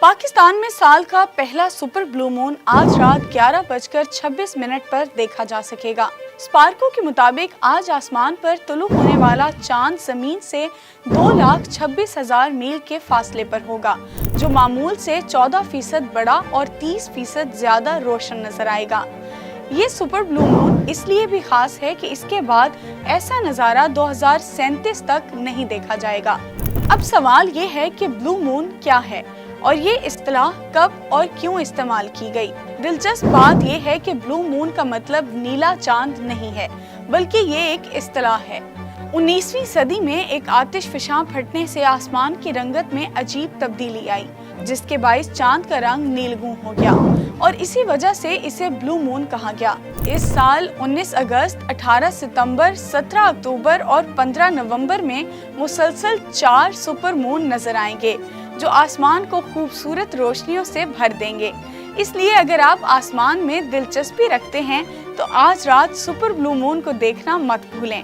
पाकिस्तान में साल का पहला सुपर ब्लू मून आज रात 11:26 पर देखा जा सकेगा। स्पार्को के मुताबिक आज आसमान पर तुलू होने वाला चांद जमीन से 2,26,000 मील के फासले पर होगा, जो मामूल से 14% बड़ा और 30% ज्यादा रोशन नजर आएगा। ये सुपर ब्लू मून इसलिए भी खास है कि इसके बाद ऐसा नज़ारा 2037 तक नहीं देखा जाएगा। अब सवाल ये है कि ब्लू मून क्या है और ये इस्तिलाह कब और क्यों इस्तेमाल की गई। दिलचस्प बात ये है कि ब्लू मून का मतलब नीला चांद नहीं है, बल्कि ये एक इस्तिलाह है। 19वीं सदी में एक आतिश फिशां फटने से आसमान की रंगत में अजीब तब्दीली आई, जिसके बाइस चांद का रंग नीलगू हो गया और इसी वजह से इसे ब्लू मून कहा गया। इस साल 19 अगस्त, 18 सितंबर, 17 अक्टूबर और 15 नवंबर में मुसलसल 4 सुपर मून नजर आएंगे, जो आसमान को खूबसूरत रोशनियों से भर देंगे। इसलिए अगर आप आसमान में दिलचस्पी रखते हैं तो आज रात सुपर ब्लू मून को देखना मत भूलें।